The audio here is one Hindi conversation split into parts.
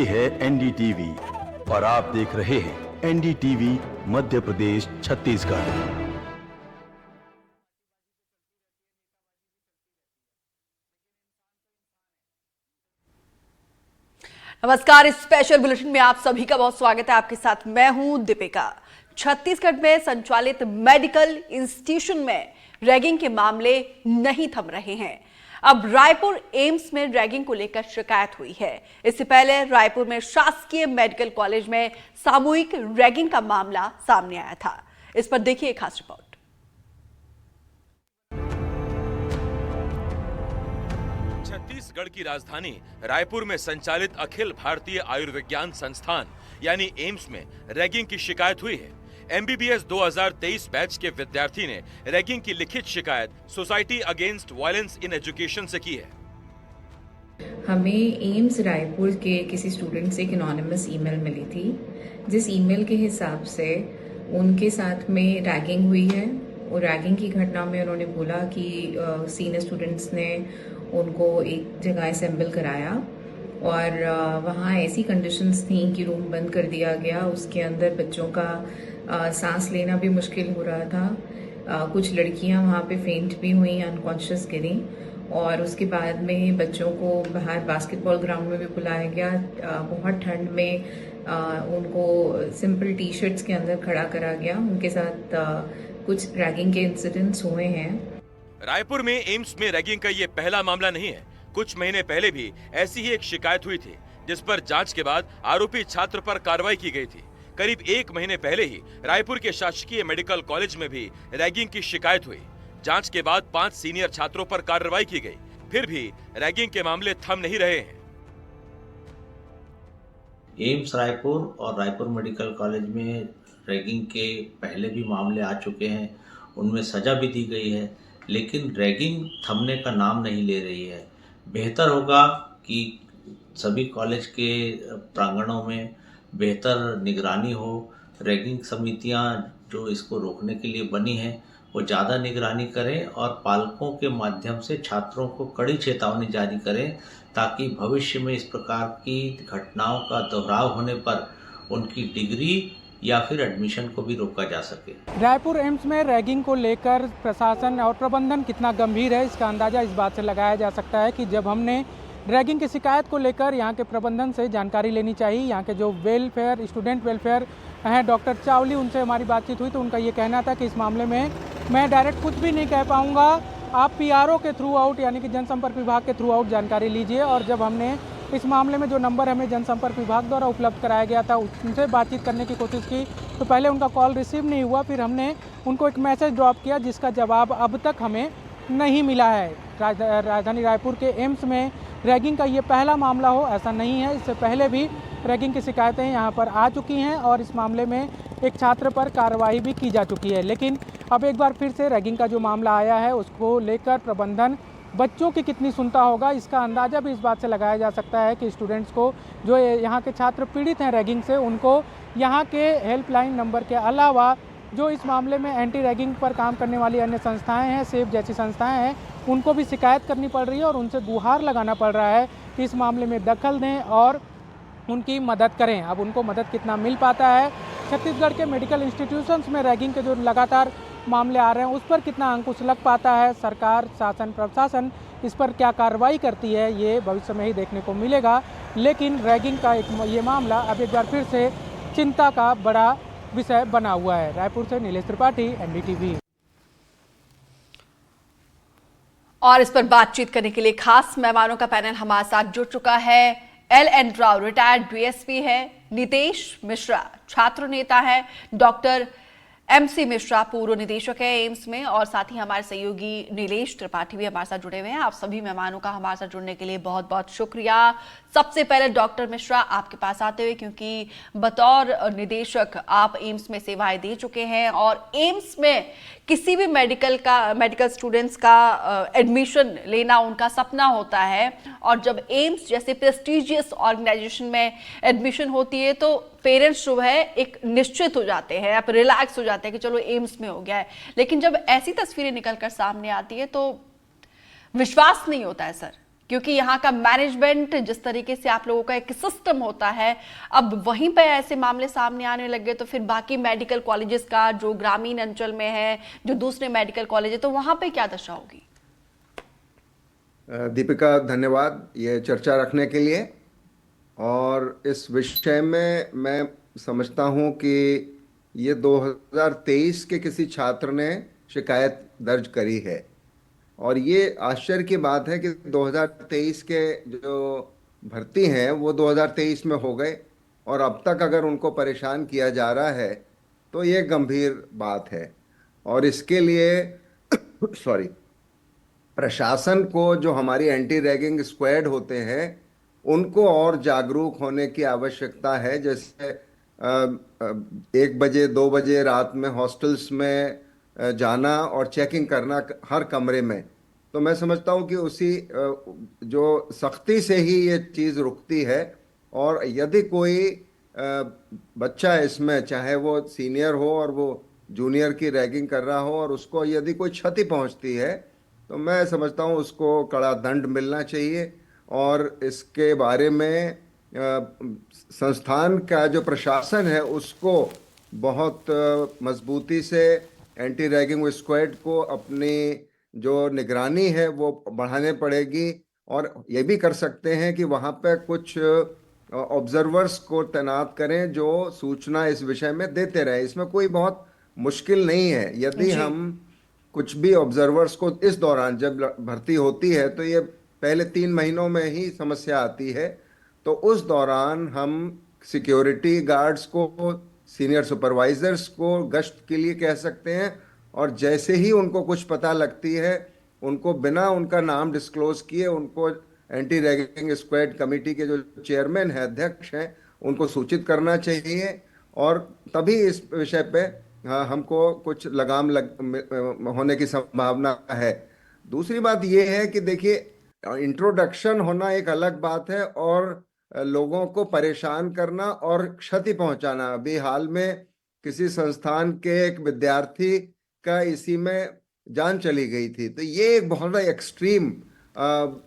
ये है एनडीटीवी और आप देख रहे हैं एनडीटीवी मध्य प्रदेश छत्तीसगढ़। नमस्कार, इस स्पेशल बुलेटिन में आप सभी का बहुत स्वागत है। आपके साथ मैं हूं दीपिका। छत्तीसगढ़ में संचालित मेडिकल इंस्टीट्यूशन में रैगिंग के मामले नहीं थम रहे हैं। अब रायपुर एम्स में रैगिंग को लेकर शिकायत हुई है। इससे पहले रायपुर में शासकीय मेडिकल कॉलेज में सामूहिक रैगिंग का मामला सामने आया था। इस पर देखिए एक खास रिपोर्ट। छत्तीसगढ़ की राजधानी रायपुर में संचालित अखिल भारतीय आयुर्विज्ञान संस्थान यानी एम्स में रैगिंग की शिकायत हुई है। एमबीबीएस 2023 बैच के विद्यार्थी ने रैगिंग की लिखित शिकायत society against violence in education से की है। हमें एम्स रायपुर के किसी स्टूडेंट से एक एनोनिमस ईमेल मिली थी, जिस ईमेल के हिसाब से उनके साथ में रैगिंग हुई है। और रैगिंग की घटना में उन्होंने बोला कि सीनियर स्टूडेंट्स ने उनको एक जगह असेंबल कराया और वहाँ ऐसी कंडीशंस थी कि रूम बंद कर दिया गया। उसके अंदर बच्चों का सांस लेना भी मुश्किल हो रहा था। कुछ लड़कियाँ वहाँ पे फेंट भी हुई, अनकॉन्शियस गिरी। और उसके बाद में बच्चों को बाहर बास्केटबॉल ग्राउंड में भी बुलाया गया। बहुत ठंड में उनको सिंपल टी शर्ट्स के अंदर खड़ा करा गया। उनके साथ कुछ रैगिंग के इंसिडेंट्स हुए हैं। रायपुर में एम्स में रैगिंग का ये पहला मामला नहीं है। कुछ महीने पहले भी ऐसी ही एक शिकायत हुई थी, जिस पर जांच के बाद आरोपी छात्र पर कार्रवाई की गई थी। करीब 1 महीने पहले ही रायपुर के शासकीय मेडिकल कॉलेज में भी रैगिंग की शिकायत हुई। जांच के बाद 5 सीनियर छात्रों पर कार्रवाई की गई। फिर भी रैगिंग के मामले थम नहीं रहे हैं। एम्स रायपुर और रायपुर मेडिकल कॉलेज में रैगिंग के पहले भी मामले आ चुके हैं, उनमें सजा भी दी गई है, लेकिन रैगिंग थमने का नाम नहीं ले रही है। बेहतर होगा कि सभी कॉलेज के प्रांगणों में बेहतर निगरानी हो। रैगिंग समितियां जो इसको रोकने के लिए बनी हैं वो ज़्यादा निगरानी करें और पालकों के माध्यम से छात्रों को कड़ी चेतावनी जारी करें, ताकि भविष्य में इस प्रकार की घटनाओं का दोहराव होने पर उनकी डिग्री या फिर एडमिशन को भी रोका जा सके। रायपुर एम्स में रैगिंग को लेकर प्रशासन और प्रबंधन कितना गंभीर है, इसका अंदाज़ा इस बात से लगाया जा सकता है कि जब हमने रैगिंग की शिकायत को लेकर यहाँ के प्रबंधन से जानकारी लेनी चाहिए। यहाँ के जो वेलफेयर स्टूडेंट वेलफेयर हैं डॉक्टर चावली, उनसे हमारी बातचीत हुई तो उनका ये कहना था कि इस मामले में मैं डायरेक्ट कुछ भी नहीं कह पाऊँगा, आप पीआरओ के थ्रू आउट यानी कि जनसंपर्क विभाग के थ्रू आउट जानकारी लीजिए। और जब हमने इस मामले में जो नंबर हमें जनसंपर्क विभाग द्वारा उपलब्ध कराया गया था उनसे बातचीत करने की कोशिश की तो पहले उनका कॉल रिसीव नहीं हुआ। फिर हमने उनको एक मैसेज ड्रॉप किया जिसका जवाब अब तक हमें नहीं मिला है। राजधानी रायपुर के एम्स में रैगिंग का ये पहला मामला हो ऐसा नहीं है। इससे पहले भी रैगिंग की शिकायतें यहाँ पर आ चुकी हैं और इस मामले में एक छात्र पर कार्रवाई भी की जा चुकी है। लेकिन अब एक बार फिर से रैगिंग का जो मामला आया है उसको लेकर प्रबंधन बच्चों की कितनी सुनता होगा, इसका अंदाज़ा भी इस बात से लगाया जा सकता है कि स्टूडेंट्स को जो यहाँ के छात्र पीड़ित हैं रैगिंग से, उनको यहाँ के हेल्पलाइन नंबर के अलावा जो इस मामले में एंटी रैगिंग पर काम करने वाली अन्य संस्थाएं हैं, सेफ जैसी संस्थाएं हैं, उनको भी शिकायत करनी पड़ रही है और उनसे गुहार लगाना पड़ रहा है कि इस मामले में दखल दें और उनकी मदद करें। अब उनको मदद कितना मिल पाता है, छत्तीसगढ़ के मेडिकल इंस्टीट्यूशंस में रैगिंग के जो लगातार मामले आ रहे हैं उस पर कितना अंकुश लग पाता है, सरकार शासन प्रशासन इस पर क्या कार्रवाई करती है, ये भविष्य में ही देखने को मिलेगा। लेकिन रैगिंग का ये मामला अब एक बार फिर से चिंता का बड़ा विषय बना हुआ है। रायपुर से नीलेश त्रिपाठी, एनडीटीवी। और इस पर बातचीत करने के लिए खास मेहमानों का पैनल हमारे साथ जुड़ चुका है। एल राव रिटायर्ड डीएसपी है, नितेश मिश्रा छात्र नेता है, डॉक्टर MC मिश्रा पूर्व निदेशक है एम्स में, और साथ ही हमारे सहयोगी नीलेश त्रिपाठी भी हमारे साथ जुड़े हुए हैं। आप सभी मेहमानों का हमारे साथ जुड़ने के लिए बहुत बहुत शुक्रिया। सबसे पहले डॉक्टर मिश्रा आपके पास आते हुए, क्योंकि बतौर निदेशक आप एम्स में सेवाएं दे चुके हैं और एम्स में किसी भी मेडिकल स्टूडेंट्स का एडमिशन लेना उनका सपना होता है। और जब एम्स जैसे प्रेस्टिजियस ऑर्गेनाइजेशन में एडमिशन होती है तो पेरेंट्स जो है एक निश्चित हो जाते हैं, आप रिलैक्स हो जाते हैं कि चलो एम्स में हो गया है। लेकिन जब ऐसी तस्वीरें निकलकर सामने आती है तो विश्वास नहीं होता है सर क्योंकि यहाँ का मैनेजमेंट जिस तरीके से आप लोगों का एक सिस्टम होता है, अब वहीं पे ऐसे मामले सामने आने लगे तो फिर बाकी मेडिकल कॉलेजेस का जो ग्रामीण अंचल में है, जो दूसरे मेडिकल कॉलेज है, तो वहां पे क्या दशा होगी? दीपिका, धन्यवाद ये चर्चा रखने के लिए। और इस विषय में मैं समझता हूं कि ये 2023 के किसी छात्र ने शिकायत दर्ज करी है, और ये आश्चर्य की बात है कि 2023 के जो भर्ती हैं वो 2023 में हो गए, और अब तक अगर उनको परेशान किया जा रहा है तो ये गंभीर बात है। और इसके लिए सॉरी, प्रशासन को, जो हमारी एंटी रैगिंग स्क्वाड होते हैं, उनको और जागरूक होने की आवश्यकता है। जैसे 1 बजे 2 बजे रात में हॉस्टल्स में जाना और चेकिंग करना हर कमरे में, तो मैं समझता हूँ कि उसी जो सख्ती से ही ये चीज़ रुकती है। और यदि कोई बच्चा इसमें, चाहे वो सीनियर हो और वो जूनियर की रैगिंग कर रहा हो, और उसको यदि कोई क्षति पहुँचती है, तो मैं समझता हूँ उसको कड़ा दंड मिलना चाहिए। और इसके बारे में संस्थान का जो प्रशासन है उसको बहुत मजबूती से एंटी रैगिंग स्क्वाड को अपनी जो निगरानी है वो बढ़ाने पड़ेगी। और ये भी कर सकते हैं कि वहाँ पे कुछ ऑब्जर्वर्स को तैनात करें जो सूचना इस विषय में देते रहे। इसमें कोई बहुत मुश्किल नहीं है। यदि हम कुछ भी ऑब्जर्वर्स को इस दौरान, जब भर्ती होती है तो ये पहले 3 महीनों में ही समस्या आती है, तो उस दौरान हम सिक्योरिटी गार्ड्स को, सीनियर सुपरवाइजर्स को गश्त के लिए कह सकते हैं, और जैसे ही उनको कुछ पता लगती है उनको बिना उनका नाम डिस्क्लोज किए उनको एंटी रैगिंग स्क्वाड कमेटी के जो चेयरमैन है, अध्यक्ष हैं, उनको सूचित करना चाहिए। और तभी इस विषय पे हमको कुछ लगाम होने की संभावना है। दूसरी बात यह है कि देखिए, इंट्रोडक्शन होना एक अलग बात है, और लोगों को परेशान करना और क्षति पहुंचाना। अभी हाल में किसी संस्थान के एक विद्यार्थी का इसी में जान चली गई थी, तो ये एक बहुत एक्सट्रीम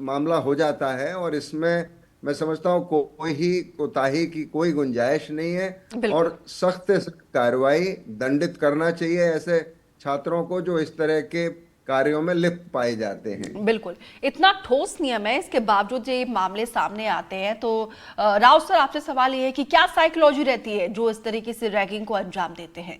मामला हो जाता है, और इसमें मैं समझता हूँ कोई ही कोताही की कोई गुंजाइश नहीं है, और सख्त कार्रवाई, दंडित करना चाहिए ऐसे छात्रों को जो इस तरह के कार्यों में लिप्त पाए जाते हैं। बिल्कुल, इतना ठोस नियम है, इसके बावजूद ये मामले सामने आते हैं। तो राव सर, आपसे सवाल ये है कि क्या साइकोलॉजी रहती है जो इस तरीके से रैगिंग को अंजाम देते हैं?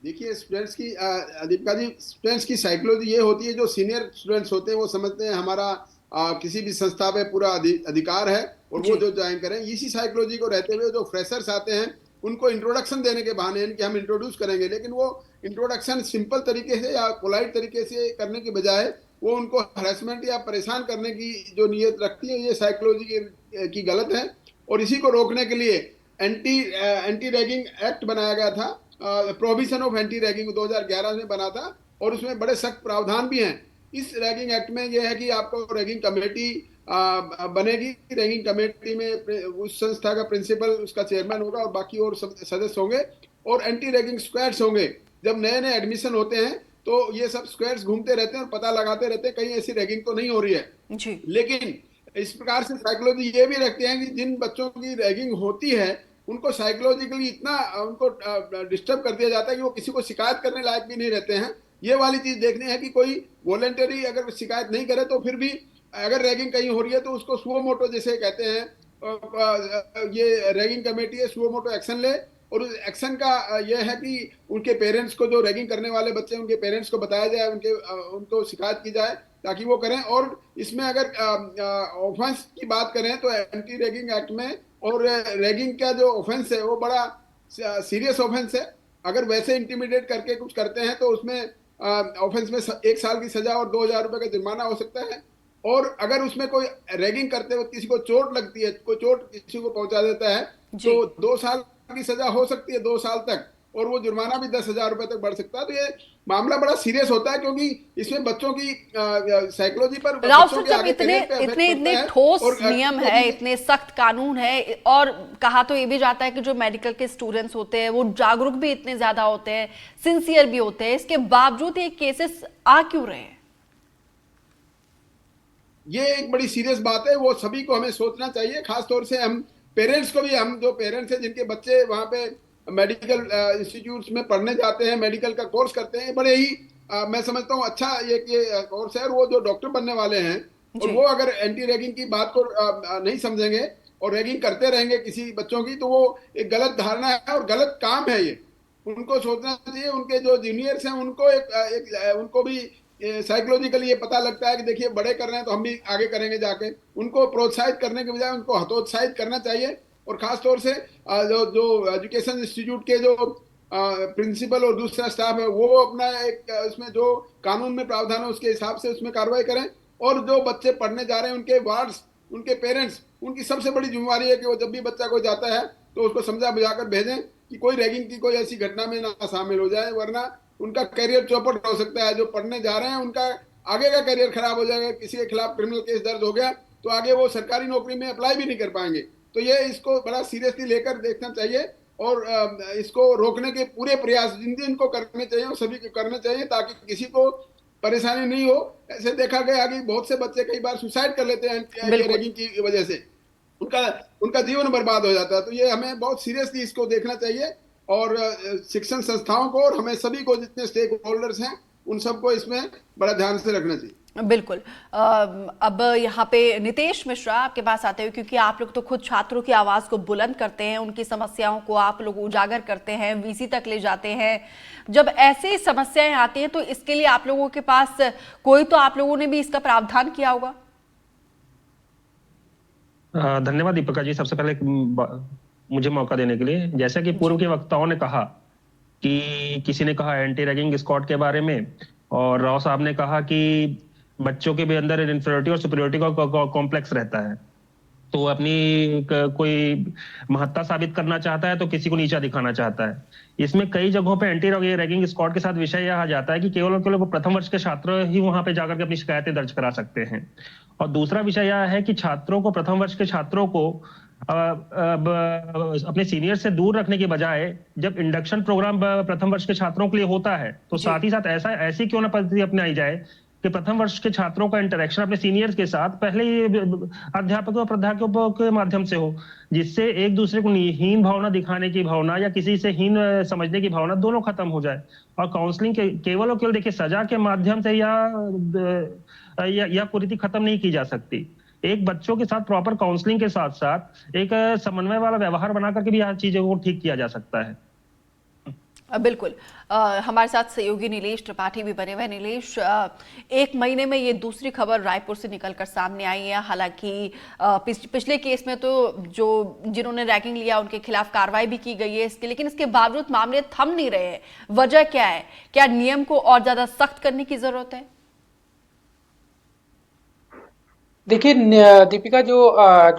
देखिए, स्टूडेंट्स की दीपिका जी, स्टूडेंट्स की साइकोलॉजी ये होती है, जो सीनियर स्टूडेंट्स होते हैं वो समझते हैं हमारा किसी भी संस्था पे पूरा अधिकार है और वो जो ज्वाइन करें। इसी साइकोलॉजी को रहते हुए जो फ्रेशर्स आते हैं उनको इंट्रोडक्शन देने के बहाने कि हम इंट्रोड्यूस करेंगे, लेकिन वो इंट्रोडक्शन सिंपल तरीके से या पोलाइट तरीके से करने की बजाय वो उनको हरेसमेंट या परेशान करने की जो नीयत रखती है, ये साइकोलॉजी की गलत है। और इसी को रोकने के लिए एंटी रैगिंग एक्ट बनाया गया था, प्रोहिबिशन ऑफ एंटी रैगिंग 2011 में बना था, और उसमें बड़े सख्त प्रावधान भी हैं। इस रैगिंग एक्ट में यह है कि आपको रैगिंग कमेटी बनेगी। रैगिंग कमेटी में उस संस्था का प्रिंसिपल, उसका चेयरमैन होगा और बाकी और सदस्य होंगे, और एंटी रैगिंग स्क्वाड्स होंगे। जब नए नए एडमिशन होते हैं तो ये सब स्क्वाड्स घूमते रहते हैं और पता लगाते रहते हैं कहीं ऐसी रैगिंग तो नहीं हो रही है जी। लेकिन इस प्रकार से साइकोलॉजी ये भी रखते हैं कि जिन बच्चों की रैगिंग होती है उनको साइकोलॉजिकली इतना उनको डिस्टर्ब कर दिया जाता है कि वो किसी को शिकायत करने लायक भी नहीं रहते हैं। ये वाली चीज देखनी है कि कोई वॉलंटरी अगर शिकायत नहीं करे तो फिर भी अगर रैगिंग कहीं हो रही है तो उसको सुओ मोटो जैसे कहते हैं, ये रैगिंग कमेटी है, सुओ मोटो एक्शन ले। और उस एक्शन का यह है कि उनके पेरेंट्स को, जो रैगिंग करने वाले बच्चे उनके पेरेंट्स को बताया जाए, उनको शिकायत की जाए ताकि वो करें। और इसमें अगर ऑफेंस की बात करें तो एंटी रैगिंग एक्ट में, और रैगिंग का जो ऑफेंस है वो बड़ा सीरियस ऑफेंस है। अगर वैसे इंटिमिडेट करके कुछ करते हैं तो उसमें ऑफेंस में 1 साल की सजा और 2000 रुपए का जुर्माना हो सकता है। और अगर उसमें कोई रैगिंग करते वक्त किसी को चोट लगती है, कोई चोट किसी को पहुंचा देता है, तो 2 साल की सजा हो सकती है, 2 साल तक, और वो जुर्माना भी 10,000 रुपए तक बढ़ सकता है। तो ये मामला बड़ा सीरियस होता है क्योंकि इसमें बच्चों की साइकोलॉजी पर, राव सर, जब इतने ठोस नियम है, इतने सख्त कानून है, और कहा तो ये भी जाता है कि जो मेडिकल के स्टूडेंट्स होते हैं वो जागरूक भी इतने ज्यादा होते हैं, सिंसियर भी होते हैं, इसके बावजूद ये केसेस आ क्यों रहे हैं? ये एक बड़ी सीरियस बात है, वो सभी को हमें सोचना चाहिए। खास तौर से हम पेरेंट्स को भी, हम जो पेरेंट्स हैं जिनके बच्चे वहाँ पे मेडिकल इंस्टीट्यूट्स में पढ़ने जाते हैं, मेडिकल का कोर्स करते हैं, बड़े ही मैं समझता हूँ अच्छा ये कोर्स है। और वो जो डॉक्टर बनने वाले हैं और वो अगर एंटी रैगिंग की बात को नहीं समझेंगे और रैगिंग करते रहेंगे किसी बच्चों की, तो वो एक गलत धारणा है और गलत काम है। ये उनको सोचना चाहिए, उनके जो जूनियर्स हैं उनको उनको भी साइकोलॉजिकली ये पता लगता है कि देखिए बड़े कर रहे हैं तो हम भी आगे करेंगे जाके। उनको प्रोत्साहित करने के बजाय उनको हतोत्साहित करना चाहिए। और खास तौर से जो एजुकेशन इंस्टीट्यूट के जो प्रिंसिपल और दूसरा स्टाफ है वो अपना एक उसमें जो कानून में प्रावधान है उसके हिसाब से उसमें कार्रवाई करें। और जो बच्चे पढ़ने जा रहे हैं उनके वार्ड्स, उनके पेरेंट्स, उनकी सबसे बड़ी जिम्मेवारी है कि वो जब भी बच्चा कोई जाता है तो उसको समझा बुझाकर भेजें कि कोई रैगिंग की कोई ऐसी घटना में ना शामिल हो जाए, वरना उनका करियर चौपट हो सकता है। जो पढ़ने जा रहे हैं उनका आगे का करियर खराब हो जाएगा। किसी के खिलाफ क्रिमिनल केस दर्ज हो गया तो आगे वो सरकारी नौकरी में अप्लाई भी नहीं कर पाएंगे। तो ये इसको बड़ा सीरियसली लेकर देखना चाहिए और इसको रोकने के पूरे प्रयास जिन जिन को करने चाहिए और सभी को करने चाहिए ताकि किसी को परेशानी नहीं हो। ऐसे देखा गया कि बहुत से बच्चे कई बार सुसाइड कर लेते हैं रैगिंग की वजह से, उनका जीवन बर्बाद हो जाता है। तो ये हमें बहुत सीरियसली इसको देखना चाहिए और शिक्षण संस्थाओं को और हमें सभी को, जितने स्टेक होल्डर्स हैं, उन सबको इसमें बड़ा ध्यान से रखना चाहिए। बिल्कुल। अब यहाँ पे नितेश मिश्रा आपके पास आते हुए, क्योंकि आप लोग तो खुद छात्रों की आवाज को बुलंद करते हैं, उनकी समस्याओं को आप लोग उजागर करते हैं, वीसी तक ले जाते हैं। जब ऐसे समस्याएं आती हैं तो इसके लिए आप लोगों के पास कोई, तो आप लोगों ने भी इसका प्रावधान किया होगा। धन्यवाद दीपिका जी, सबसे पहले मुझे मौका देने के लिए। जैसा कि पूर्व के वक्ताओं ने कहा कि किसी ने कहा एंटी रैगिंग स्क्वाड के बारे में, और राव साहब ने कहा कि बच्चों के भी अंदर इन्फीरियरिटी और सुपीरियरिटी का कॉम्प्लेक्स रहता है, तो अपनी कोई महत्ता साबित करना चाहता है तो किसी को नीचा दिखाना चाहता है। इसमें कई जगहों पे एंटी रैगिंग स्क्वाड के साथ विषय यह आ जाता है कि केवल और केवल प्रथम वर्ष के छात्र ही वहां पे जाकर के अपनी शिकायतें दर्ज करा सकते हैं। और दूसरा विषय यह है कि छात्रों को, प्रथम वर्ष के छात्रों को अपने सीनियर से दूर रखने के बजाय जब इंडक्शन प्रोग्राम प्रथम वर्ष के छात्रों के लिए होता है तो साथ ही साथ ऐसी क्यों ना पद्धति अपनाई जाए कि प्रथम वर्ष के छात्रों का इंटरेक्शन अपने सीनियर्स के साथ पहले ही अध्यापकों और प्राध्यापकों के माध्यम से हो, जिससे एक दूसरे को हीन भावना दिखाने की भावना या किसी से हीन समझने की भावना दोनों खत्म हो जाए। और काउंसलिंग केवल और केवल देखिए सजा के माध्यम से या कुरीति खत्म नहीं की जा सकती। एक बच्चों के साथ प्रॉपर काउंसलिंग के साथ साथ एक समन्वय वाला व्यवहार बना करके भी यह चीजों को ठीक किया जा सकता है। बिल्कुल। हमारे साथ सहयोगी नीलेश त्रिपाठी भी बने हुए। नीलेश, एक महीने में ये दूसरी खबर रायपुर से निकलकर सामने आई है। हालांकि पिछले केस में तो जिन्होंने रैगिंग लिया उनके खिलाफ कार्रवाई भी की गई है इसके, लेकिन इसके बावजूद मामले थम नहीं रहे हैं। वजह क्या है? क्या नियम को और ज्यादा सख्त करने की जरूरत है? देखिए दीपिका, जो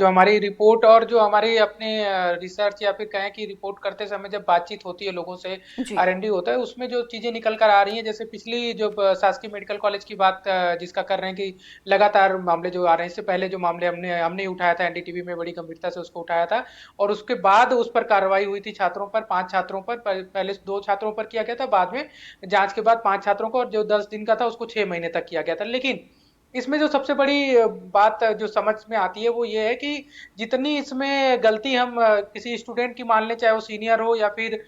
हमारी रिपोर्ट और जो हमारे अपने रिसर्च या फिर कहें कि रिपोर्ट करते समय जब बातचीत होती है लोगों से, R&D होता है, उसमें जो चीजें निकल कर आ रही हैं, जैसे पिछली जो शासकीय मेडिकल कॉलेज की बात जिसका कर रहे हैं कि लगातार मामले जो आ रहे हैं, इससे पहले जो मामले हमने उठाया था NDTV में, बड़ी गंभीरता से उसको उठाया था और उसके बाद उस पर कार्रवाई हुई थी छात्रों पर, 5 छात्रों पर। पहले 2 छात्रों पर किया गया था, बाद में जांच के बाद 5 छात्रों को, और जो 10 दिन का था उसको 6 महीने तक किया गया था। लेकिन इसमें जो सबसे बड़ी बात जो समझ में आती है वो ये है कि जितनी इसमें गलती हम किसी स्टूडेंट की मान लें, चाहे वो सीनियर हो या फिर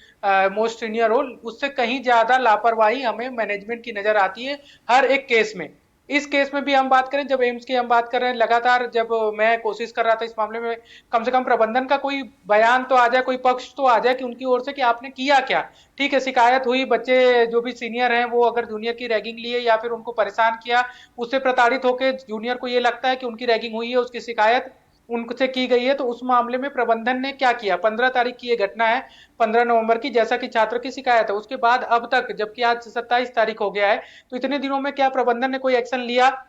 मोस्ट सीनियर हो, उससे कहीं ज्यादा लापरवाही हमें मैनेजमेंट की नजर आती है हर एक केस में। इस केस में भी हम बात करें, जब एम्स की हम बात कर रहे हैं, लगातार जब मैं कोशिश कर रहा था इस मामले में कम से कम प्रबंधन का कोई बयान तो आ जाए, कोई पक्ष तो आ जाए कि उनकी ओर से कि आपने किया क्या। ठीक है, शिकायत हुई, बच्चे जो भी सीनियर हैं वो अगर जूनियर की रैगिंग लिए या फिर उनको परेशान किया, उससे प्रताड़ित होकर जूनियर को ये लगता है कि उनकी रैगिंग हुई है, उसकी शिकायत उनसे की गई है, तो उस मामले में प्रबंधन ने क्या किया। 15 तारीख की ये घटना है, 15 नवंबर की, जैसा कि छात्र की शिकायत है। उसके बाद अब तक, जबकि आज 27 तारीख हो गया है, तो इतने दिनों में क्या प्रबंधन ने कोई एक्शन लिया?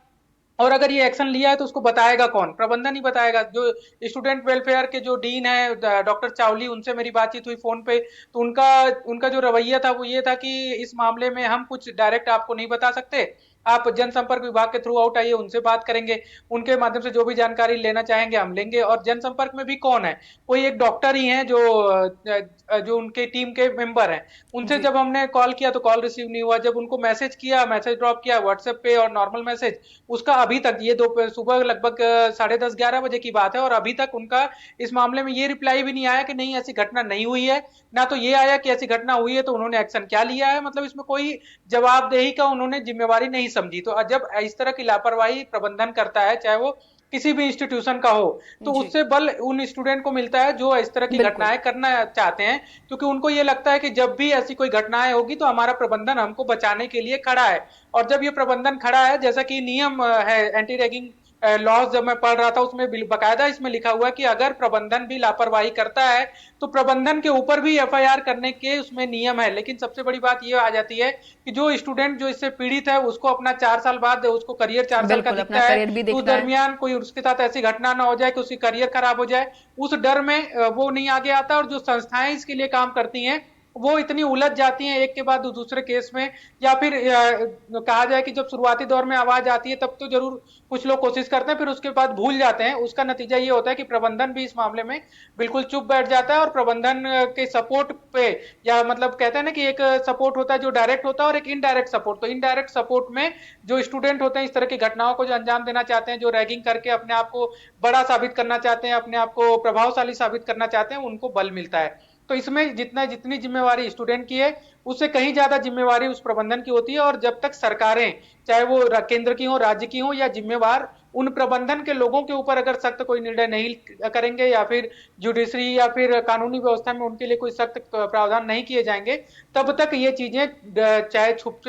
और अगर ये एक्शन लिया है तो उसको बताएगा कौन? प्रबंधन ही बताएगा। जो स्टूडेंट वेलफेयर के जो डीन है डॉक्टर चावली, उनसे मेरी बातचीत हुई फोन पे, तो उनका जो रवैया था वो ये था कि इस मामले में हम कुछ डायरेक्ट आपको नहीं बता सकते, आप जनसंपर्क विभाग के थ्रू आउट आइए, उनसे बात करेंगे, उनके माध्यम से जो भी जानकारी लेना चाहेंगे हम लेंगे। और जनसंपर्क में भी कौन है, कोई एक डॉक्टर ही है जो उनके टीम के मेंबर हैं। उनसे जब हमने कॉल किया तो कॉल रिसीव नहीं हुआ, जब उनको मैसेज किया, मैसेज ड्रॉप किया व्हाट्सएप पे और नॉर्मल मैसेज, उसका अभी तक, ये सुबह लगभग 10:30-11 बजे की बात है, और अभी तक उनका इस मामले में ये रिप्लाई भी नहीं आया कि नहीं ऐसी घटना नहीं हुई है, ना तो ये आया कि ऐसी घटना हुई है तो उन्होंने एक्शन क्या लिया है। मतलब इसमें कोई जवाबदेही का उन्होंने जिम्मेवारी नहीं समझी। तो जब इस तरह की लापरवाही प्रबंधन करता है, चाहे वो किसी भी इंस्टीट्यूशन का हो, तो उससे बल उन स्टूडेंट को मिलता है जो इस तरह की घटनाएं करना चाहते हैं, क्योंकि उनको ये लगता है कि जब भी ऐसी कोई घटनाएं होगी तो हमारा प्रबंधन हमको बचाने के लिए खड़ा है। और जब ये प्रबंधन खड़ा है, जैसा कि नियम है एंटी रैगिंग लॉज, जब मैं पढ़ रहा था उसमें बकायदा इसमें लिखा हुआ है कि अगर प्रबंधन भी लापरवाही करता है तो प्रबंधन के ऊपर भी एफआईआर करने के उसमें नियम है। लेकिन सबसे बड़ी बात ये आ जाती है कि जो स्टूडेंट जो इससे पीड़ित है उसको अपना 4 साल बाद उसको करियर 4 साल का दिखता है, तो उस दरमियान कोई उसके साथ ऐसी घटना ना हो जाए कि उसकी करियर खराब हो जाए, उस डर में वो नहीं आगे आता। और जो संस्थाएं इसके लिए काम करती हैं वो इतनी उलझ जाती हैं एक के बाद दूसरे केस में, या फिर कहा जाए कि जब शुरुआती दौर में आवाज आती है तब तो जरूर कुछ लोग कोशिश करते हैं, फिर उसके बाद भूल जाते हैं। उसका नतीजा ये होता है कि प्रबंधन भी इस मामले में बिल्कुल चुप बैठ जाता है, और प्रबंधन के सपोर्ट पे, या मतलब कहते हैं ना कि एक सपोर्ट होता है जो डायरेक्ट होता है और एक इनडायरेक्ट सपोर्ट। तो इनडायरेक्ट सपोर्ट में जो स्टूडेंट होते हैं इस तरह की घटनाओं को जो अंजाम देना चाहते हैं, जो रैगिंग करके अपने आप को बड़ा साबित करना चाहते हैं, अपने आप को प्रभावशाली साबित करना चाहते हैं, उनको बल मिलता है। तो इसमें जितनी जिम्मेवारी स्टूडेंट की है उससे कहीं ज्यादा जिम्मेवारी उस प्रबंधन की होती है। और जब तक सरकारें, चाहे वो केंद्र की हो, राज्य की हो, या जिम्मेवार उन प्रबंधन के लोगों के ऊपर अगर सख्त कोई निर्णय नहीं करेंगे, या फिर जुडिशरी या फिर कानूनी व्यवस्था में उनके लिए कोई सख्त प्रावधान नहीं किए जाएंगे, तब तक ये चीजें चाहे छुप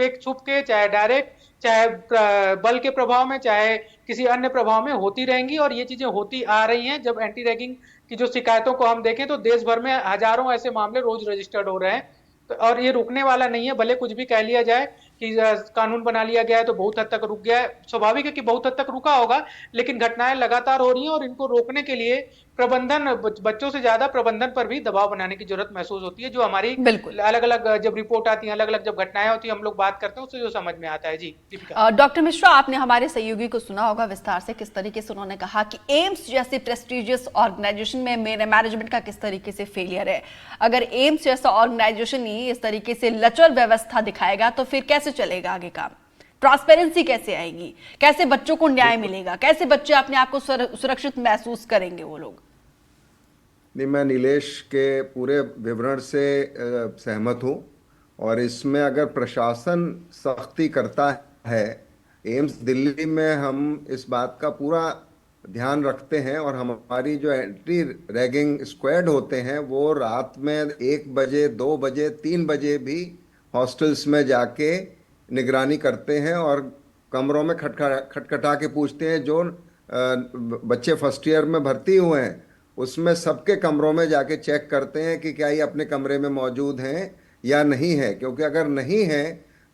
के, चाहे डायरेक्ट, चाहे बल के प्रभाव में, चाहे किसी अन्य प्रभाव में होती रहेंगी। और ये चीजें होती आ रही हैं। जब एंटी रैगिंग की जो शिकायतों को हम देखें तो देश भर में हजारों ऐसे मामले रोज रजिस्टर्ड हो रहे हैं, और ये रुकने वाला नहीं है। भले कुछ भी कह लिया जाए कि कानून बना लिया गया है तो बहुत हद तक रुक गया है, स्वाभाविक है कि बहुत हद तक रुका होगा, लेकिन घटनाएं लगातार हो रही हैं, और इनको रोकने के लिए प्रबंधन, बच्चों से ज्यादा प्रबंधन पर भी दबाव बनाने की जरूरत महसूस होती है, जो हमारी अलग अलग जब रिपोर्ट आती है, अलग अलग जब घटनाएं होती है, हम लोग बात करते हैं, उससे जो समझ में आता है। जी दीपिका। डॉक्टर मिश्रा, आपने हमारे सहयोगी को सुना होगा विस्तार से, किस तरीके से उन्होंने कहा कि एम्स जैसी प्रेस्टिजियस ऑर्गेनाइजेशन में मेरे मैनेजमेंट का किस तरीके से फेलियर है। अगर एम्स जैसा ऑर्गेनाइजेशन ही इस तरीके से लचर व्यवस्था दिखाएगा तो फिर कैसे चलेगा आगे काम? ट्रांसपेरेंसी कैसे आएगी? कैसे बच्चों को न्याय मिलेगा? कैसे बच्चे अपने आप को सुरक्षित महसूस करेंगे वो लोग? नहीं, मैं नीलेश के पूरे विवरण से सहमत हूँ, और इसमें अगर प्रशासन सख्ती करता है, एम्स दिल्ली में हम इस बात का पूरा ध्यान रखते हैं, और हमारी जो एंटी रैगिंग स्क्वाड होते हैं वो रात में 1 बजे, 2 बजे, 3 बजे भी हॉस्टल्स में जाके निगरानी करते हैं, और कमरों में खटखटा के पूछते हैं। जो बच्चे फर्स्ट ईयर में भर्ती हुए हैं उसमें सबके कमरों में जाके चेक करते हैं कि क्या ये अपने कमरे में मौजूद हैं या नहीं है, क्योंकि अगर नहीं है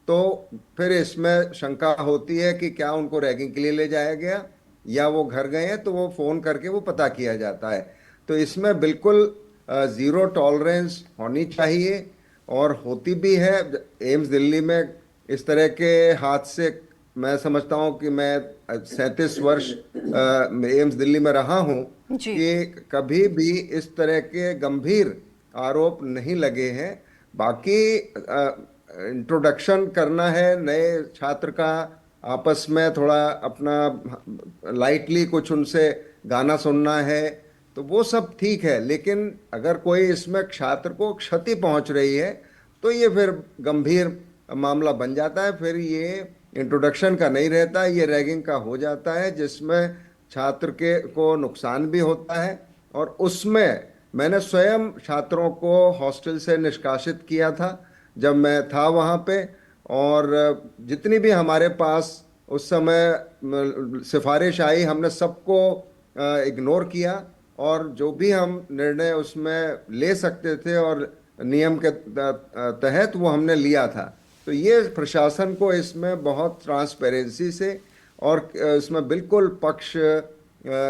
तो फिर इसमें शंका होती है कि क्या उनको रैगिंग के लिए ले जाया गया या वो घर गए हैं, तो वो फ़ोन करके वो पता किया जाता है। तो इसमें बिल्कुल ज़ीरो टॉलरेंस होनी चाहिए, और होती भी है। एम्स दिल्ली में इस तरह के हादसे, मैं समझता हूँ कि मैं 37 वर्ष एम्स दिल्ली में रहा हूँ, कि कभी भी इस तरह के गंभीर आरोप नहीं लगे हैं। बाकी इंट्रोडक्शन करना है नए छात्र का, आपस में थोड़ा अपना लाइटली कुछ उनसे गाना सुनना है, तो वो सब ठीक है। लेकिन अगर कोई इसमें छात्र को क्षति पहुंच रही है तो ये फिर गंभीर मामला बन जाता है। फिर ये इंट्रोडक्शन का नहीं रहता, ये रैगिंग का हो जाता है, जिसमें छात्र को नुकसान भी होता है। और उसमें मैंने स्वयं छात्रों को हॉस्टल से निष्कासित किया था जब मैं था वहाँ पे, और जितनी भी हमारे पास उस समय सिफारिश आई हमने सबको इग्नोर किया, और जो भी हम निर्णय उसमें ले सकते थे और नियम के तहत वो हमने लिया था। तो ये प्रशासन को इसमें बहुत ट्रांसपेरेंसी से, और इसमें बिल्कुल पक्ष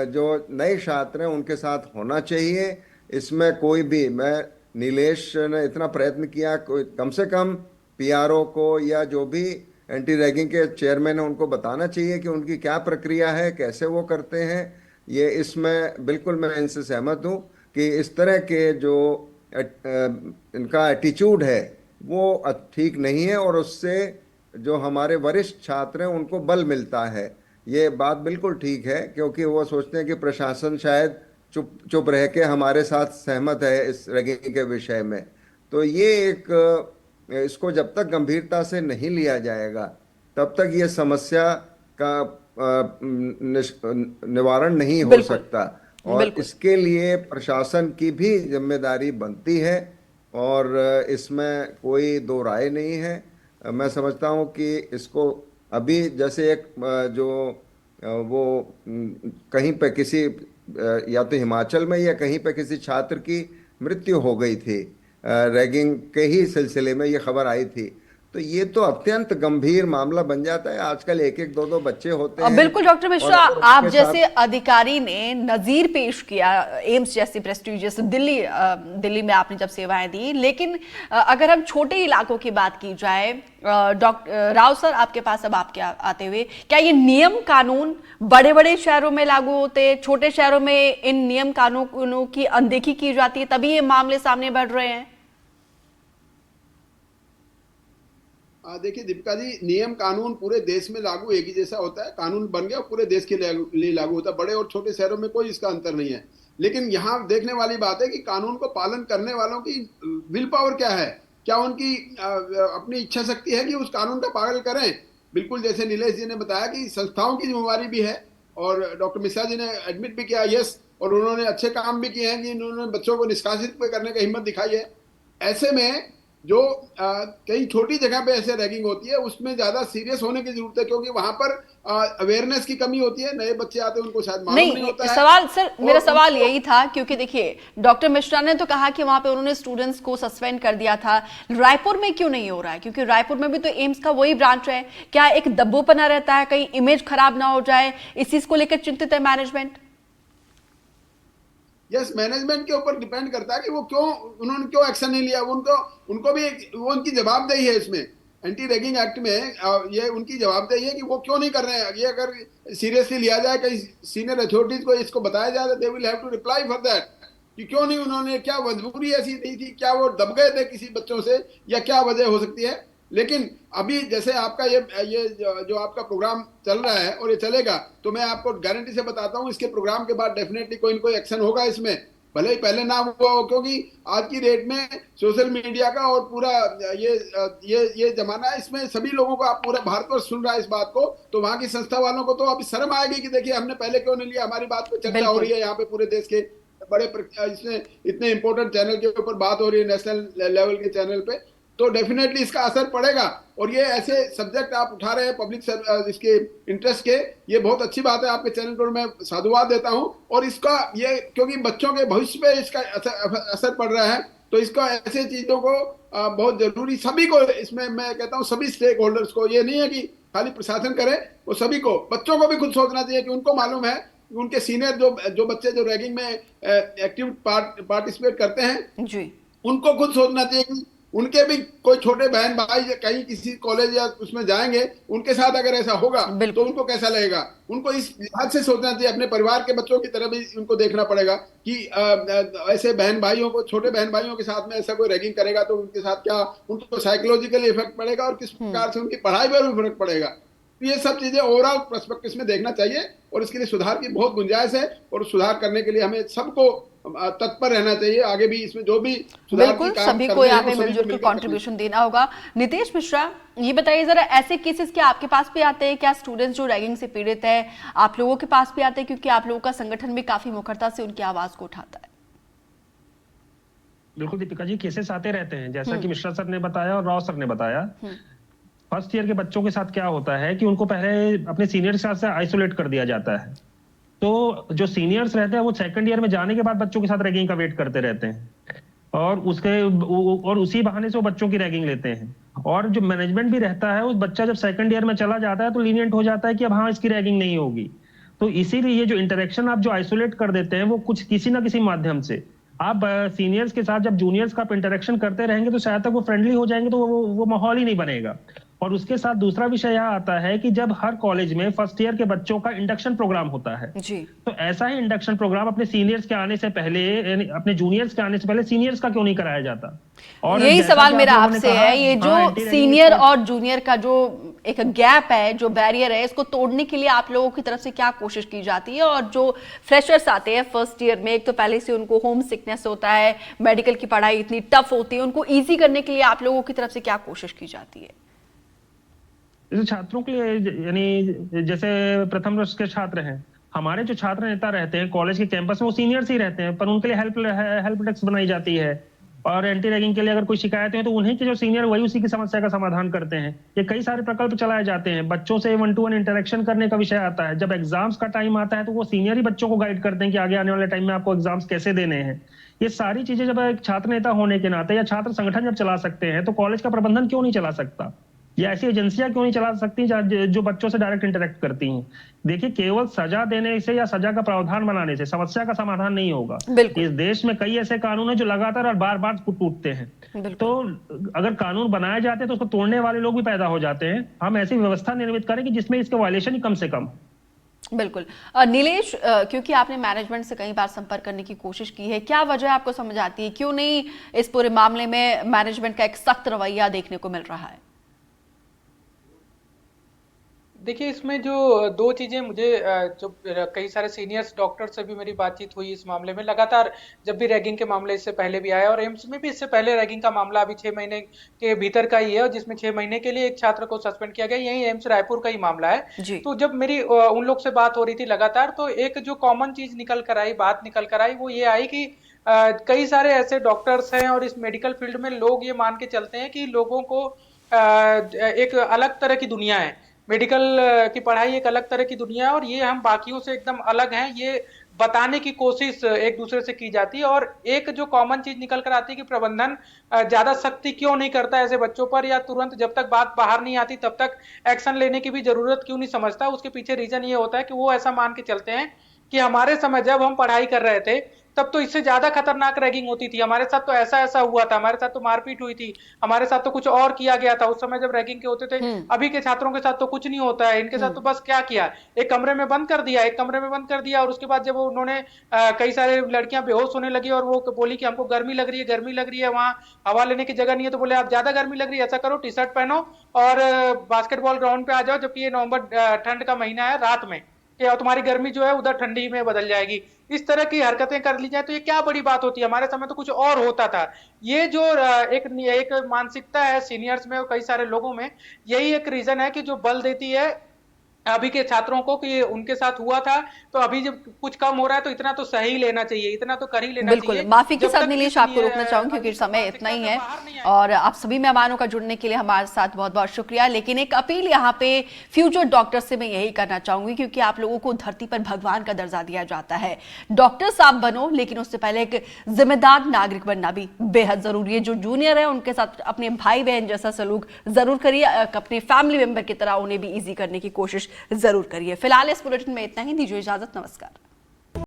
जो नए छात्र हैं उनके साथ होना चाहिए। इसमें कोई भी, मैं नीलेश ने इतना प्रयत्न किया, कोई कम से कम पीआरओ को या जो भी एंटी रैगिंग के चेयरमैन है, उनको बताना चाहिए कि उनकी क्या प्रक्रिया है, कैसे वो करते हैं। ये इसमें बिल्कुल मैं इनसे सहमत हूँ कि इस तरह के जो इनका एटीट्यूड है वो ठीक नहीं है, और उससे जो हमारे वरिष्ठ छात्र हैं उनको बल मिलता है। ये बात बिल्कुल ठीक है, क्योंकि वो सोचते हैं कि प्रशासन शायद चुप चुप रह के हमारे साथ सहमत है इस रैगिंग के विषय में। तो ये एक इसको जब तक गंभीरता से नहीं लिया जाएगा तब तक ये समस्या का निवारण नहीं हो सकता, और इसके लिए प्रशासन की भी जिम्मेदारी बनती है, और इसमें कोई दो राय नहीं है। मैं समझता हूँ कि इसको अभी जैसे एक जो वो कहीं पे किसी या तो हिमाचल में या कहीं पे किसी छात्र की मृत्यु हो गई थी, रैगिंग के ही सिलसिले में ये खबर आई थी। तो ये तो अत्यंत गंभीर मामला बन जाता है। आजकल एक एक दो दो बच्चे होते हैं। बिल्कुल डॉक्टर मिश्रा, आप जैसे अधिकारी ने नजीर पेश किया एम्स जैसी प्रेस्टिजियस दिल्ली में आपने जब सेवाएं दी, लेकिन अगर हम छोटे इलाकों की बात की जाए, डॉक्टर राव सर आपके पास अब आपके आते हुए, क्या ये नियम कानून बड़े बड़े शहरों में लागू होते हैं, छोटे शहरों में इन नियम कानूनों की अनदेखी की जाती है, तभी ये मामले सामने बढ़ रहे हैं? देखिए दीपिका जी, नियम कानून पूरे देश में लागू एक ही जैसा होता है। कानून बन गया पूरे देश के लिए लागू होता है। बड़े और छोटे शहरों में कोई इसका अंतर नहीं है। लेकिन यहाँ देखने वाली बात है कि कानून को पालन करने वालों की विल पावर क्या है, क्या उनकी अपनी इच्छा शक्ति है कि उस कानून का पालन करें। बिल्कुल जैसे नीलेश जी ने बताया कि संस्थाओं की जिम्मेवारी भी है, और डॉक्टर मिश्रा जी ने एडमिट भी किया, यस, और उन्होंने अच्छे काम भी किए हैं कि उन्होंने बच्चों को निष्कासित करने की हिम्मत दिखाई है। ऐसे में जो कई छोटी जगह पे ऐसे रैगिंग होती है उसमें ज्यादा सीरियस होने की जरूरत है, क्योंकि वहां पर अवेयरनेस की कमी होती है। नए बच्चे आते हैं, उनको शायद मालूम नहीं होता है। सवाल सर, मेरा सवाल यही था, क्योंकि देखिए डॉक्टर मिश्रा ने तो कहा कि वहां पे उन्होंने स्टूडेंट्स को सस्पेंड कर दिया था। रायपुर में क्यों नहीं हो रहा है? क्योंकि रायपुर में भी तो एम्स का वही ब्रांच है। क्या एक दब्बूपना रहता है, कहीं इमेज खराब ना हो जाए, इस चीज को लेकर चिंतित है मैनेजमेंट? यस, मैनेजमेंट के ऊपर डिपेंड करता है कि वो उन्होंने क्यों एक्शन नहीं लिया। उनको भी वो उनकी जवाबदेही है इसमें। एंटी रैगिंग एक्ट में ये उनकी जवाबदेही है कि वो क्यों नहीं कर रहे हैं। ये अगर सीरियसली लिया जाए, कई सीनियर अथॉरिटीज को इसको बताया जाए, they will have to reply for that कि क्यों नहीं उन्होंने, क्या मजबूरी ऐसी नहीं थी, क्या वो दब गए थे किसी बच्चों से, या क्या वजह हो सकती है। लेकिन अभी जैसे आपका ये जो आपका प्रोग्राम चल रहा है और ये चलेगा, तो मैं आपको गारंटी से बताता हूँ इसके प्रोग्राम के बाद डेफिनेटली कोई न कोई एक्शन होगा इसमें, भले ही पहले ना हुआ हो। क्योंकि आज की डेट में सोशल मीडिया का और पूरा ये जमाना है, इसमें सभी लोगों को, आप पूरा भारतवर्ष सुन रहा है इस बात को, तो वहाँ की संस्था वालों को तो अभी शर्म आएगी कि देखिए हमने पहले क्यों नहीं लिया। हमारी बात पे चर्चा हो रही है यहाँ पे पूरे देश के बड़े इसमें इतने इंपॉर्टेंट चैनल के ऊपर बात हो रही है, नेशनल लेवल के चैनल पे, तो डेफिनेटली इसका असर पड़ेगा। और ये ऐसे सब्जेक्ट आप उठा रहे हैं पब्लिक इसके इंटरेस्ट के, ये बहुत अच्छी बात है। आपके चैनल पर मैं साधुवाद देता हूं। और इसका ये क्योंकि बच्चों के भविष्य पे इसका असर पड़ रहा है, तो इसका ऐसे चीजों को बहुत जरूरी, सभी को इसमें मैं कहता हूं, सभी स्टेक होल्डर्स को, ये नहीं है कि खाली प्रशासन करे, वो सभी को, बच्चों को भी खुद सोचना चाहिए कि उनको मालूम है उनके सीनियर जो बच्चे जो रैगिंग में एक्टिव पार्टिसिपेट करते हैं जी, उनको खुद सोचना चाहिए कि उनके भी कोई छोटे बहन भाई कहीं किसी कॉलेज या उसमें जाएंगे, उनके साथ अगर ऐसा होगा तो उनको कैसा लगेगा। उनको इस लिहाज से सोचना चाहिए, अपने परिवार के बच्चों की तरह भी उनको देखना पड़ेगा कि ऐसे बहन भाइयों को, छोटे बहन भाइयों के साथ में ऐसा कोई रैगिंग करेगा तो उनके साथ क्या उनको साइकोलॉजिकल इफेक्ट पड़ेगा और किस प्रकार से उनकी पढ़ाई पर भी फर्क पड़ेगा। ये सब चीजें ओवरऑल पर्सपेक्टिव में देखना चाहिए, और इसके लिए सुधार की बहुत गुंजाइश है, और सुधार करने के लिए हमें सबको तत्पर रहना चाहिए। आगे भी इसमें जो भी बिल्कुल सभी को यहाँ पे मिलजुल कर कंट्रीब्यूशन देना होगा। नितेश मिश्रा, ये बताइए जरा, ऐसे केसेस क्या आपके पास भी आते हैं? क्या स्टूडेंट्स जो रैगिंग से पीड़ित है आप लोगों के पास भी आते हैं? क्योंकि आप लोगों का संगठन भी काफी मुखरता से उनकी आवाज को उठाता है। बिल्कुल दीपिका जी, केसेस आते रहते हैं, जैसा कि मिश्रा सर ने बताया और राव सर ने बताया। फर्स्ट ईयर के बच्चों के साथ क्या होता है कि उनको पहले अपने सीनियर के साथ से आइसोलेट कर दिया जाता है। तो जो सीनियर्स रहते हैं वो सेकंड ईयर में जाने के बाद बच्चों के साथ रैगिंग का वेट करते रहते हैं, और उसी बहाने से वो बच्चों की रैगिंग लेते हैं। और जो मैनेजमेंट भी रहता है, उस बच्चा जब सेकंड ईयर में चला जाता है तो लीनियंट हो जाता है कि अब हाँ इसकी रैगिंग नहीं होगी। तो इसीलिए ये जो इंटरेक्शन आप जो आइसोलेट कर देते हैं, वो कुछ किसी ना किसी माध्यम से आप सीनियर्स के साथ जब जूनियर्स का आप इंटरेक्शन करते रहेंगे तो शायद तक वो फ्रेंडली हो जाएंगे, तो वो माहौल ही नहीं बनेगा। और उसके साथ दूसरा विषय यह आता है कि जब हर कॉलेज में फर्स्ट ईयर के बच्चों का इंडक्शन प्रोग्राम होता है जी। तो ऐसा ही इंडक्शन प्रोग्राम अपने सीनियर्स के आने से पहले, यानी अपने जूनियर्स के आने से पहले सीनियर्स का क्यों नहीं कराया जाता? और यही जैसा सवाल कि मेरा आप लोगों ने आपसे कहा, है, ये जो anti-ragging सीनियर स्पोर्ट्स- और जूनियर का जो एक गैप है, जो बैरियर है, इसको तोड़ने के लिए आप लोगों की तरफ से क्या कोशिश की जाती है? और जो फ्रेशर्स आते हैं फर्स्ट ईयर में, एक तो पहले से उनको होम सिकनेस होता है, मेडिकल की पढ़ाई इतनी टफ होती है, उनको इजी करने के लिए आप लोगों की तरफ से क्या कोशिश की जाती है? छात्रों के लिए, यानी जैसे प्रथम वर्ष के छात्र हैं, हमारे जो छात्र नेता रहते हैं कॉलेज के कैंपस में, वो सीनियर्स ही रहते हैं, पर उनके लिए हेल्प डेस्क बनाई जाती है। और एंटी रैगिंग के लिए अगर कोई शिकायत है तो उन्हीं के जो सीनियर वही उसी की समस्या का समाधान करते हैं। ये कई सारे प्रकल्प चलाए जाते हैं। बच्चों से 1-to-1 इंटरेक्शन करने का विषय आता है। जब एग्जाम्स का टाइम आता है तो वो सीनियर ही बच्चों को गाइड करते हैं कि आगे आने वाले टाइम में आपको एग्जाम्स कैसे देने हैं। ये सारी चीजें जब एक छात्र नेता होने के नाते या छात्र संगठन जब चला सकते हैं तो कॉलेज का प्रबंधन क्यों नहीं चला सकता, या ऐसी एजेंसियां क्यों नहीं चला सकती जो बच्चों से डायरेक्ट इंटरेक्ट करती हैं? देखिए, केवल सजा देने से या सजा का प्रावधान बनाने से समस्या का समाधान नहीं होगा। इस देश में कई ऐसे कानून हैं जो लगातार और बार बार टूटते हैं। तो अगर कानून बनाए जाते हैं तो उसको तोड़ने वाले लोग भी पैदा हो जाते हैं। हम ऐसी व्यवस्था निर्मित करें कि जिसमें इसके वायलेशन ही कम से कम। बिल्कुल। नीलेश, क्योंकि आपने मैनेजमेंट से कई बार संपर्क करने की कोशिश की है, क्या वजह आपको समझ आती है, क्यों नहीं इस पूरे मामले में मैनेजमेंट का एक सख्त रवैया देखने को मिल रहा है? देखिए, इसमें जो दो चीज़ें मुझे जो कई सारे सीनियर्स डॉक्टर से भी मेरी बातचीत हुई इस मामले में। लगातार जब भी रैगिंग के मामले इससे पहले भी आया, और एम्स में भी इससे पहले रैगिंग का मामला अभी 6 महीने के भीतर का ही है, और जिसमें 6 महीने के लिए एक छात्र को सस्पेंड किया गया। यही एम्स रायपुर का ही मामला है। तो जब मेरी उन लोग से बात हो रही थी लगातार, तो एक जो कॉमन चीज निकल कर आई, बात निकल कर आई, वो ये आई कि कई सारे ऐसे डॉक्टर्स हैं और इस मेडिकल फील्ड में लोग ये मान के चलते हैं कि लोगों को एक अलग तरह की दुनिया है, मेडिकल की पढ़ाई एक अलग तरह की दुनिया है और ये हम बाकियों से एकदम अलग हैं, ये बताने की कोशिश एक दूसरे से की जाती है। और एक जो कॉमन चीज निकल कर आती है कि प्रबंधन ज्यादा सख्ती क्यों नहीं करता ऐसे बच्चों पर, या तुरंत जब तक बात बाहर नहीं आती तब तक एक्शन लेने की भी जरूरत क्यों नहीं समझता। उसके पीछे रीजन ये होता है कि वो ऐसा मान के चलते हैं कि हमारे समय जब हम पढ़ाई कर रहे थे तब तो इससे ज्यादा खतरनाक रैगिंग होती थी, हमारे साथ तो ऐसा हुआ था, हमारे साथ तो मारपीट हुई थी, हमारे साथ तो कुछ और किया गया था उस समय जब रैगिंग के होते थे। अभी के छात्रों के साथ तो कुछ नहीं होता है, इनके साथ तो बस क्या किया, एक कमरे में बंद कर दिया, और उसके बाद जब उन्होंने कई सारे लड़कियां बेहोश होने लगी और वो बोली कि हमको गर्मी लग रही है, वहाँ हवा लेने की जगह नहीं है, तो बोले आप ज्यादा गर्मी लग रही है, ऐसा करो टी शर्ट पहनो और बास्केटबॉल ग्राउंड पे आ जाओ, जबकि ये नवंबर ठंड का महीना है, रात में, और तुम्हारी गर्मी जो है उधर ठंडी में बदल जाएगी। इस तरह की हरकतें कर ली जाए तो ये क्या बड़ी बात होती है, हमारे समय तो कुछ और होता था। ये जो एक मानसिकता है सीनियर्स में और कई सारे लोगों में, यही एक रीजन है कि जो बल देती है अभी के छात्रों को कि उनके साथ हुआ था तो अभी जब कुछ कम हो रहा है तो इतना तो सही लेना चाहिए, इतना तो कर ही लेना चाहिए। बिल्कुल, माफी के साथ नीलेश आपको रोकना चाहूंगी क्योंकि समय इतना ही है, और आप सभी मेहमानों का जुड़ने के लिए हमारे साथ बहुत बहुत शुक्रिया। लेकिन एक अपील यहाँ पे फ्यूचर डॉक्टर से मैं यही करना चाहूंगी, क्योंकि आप लोगों को धरती पर भगवान का दर्जा दिया जाता है। डॉक्टर आप बनो, लेकिन उससे पहले एक जिम्मेदार नागरिक बनना भी बेहद जरूरी है। जो जूनियर है उनके साथ अपने भाई बहन जैसा सलूक जरूर करिए, अपने फैमिली मेंबर की तरह उन्हें भी ईजी करने की कोशिश जरूर करिए। फिलहाल इस बुलेटिन में इतना ही, दीजिए इजाजत, नमस्कार।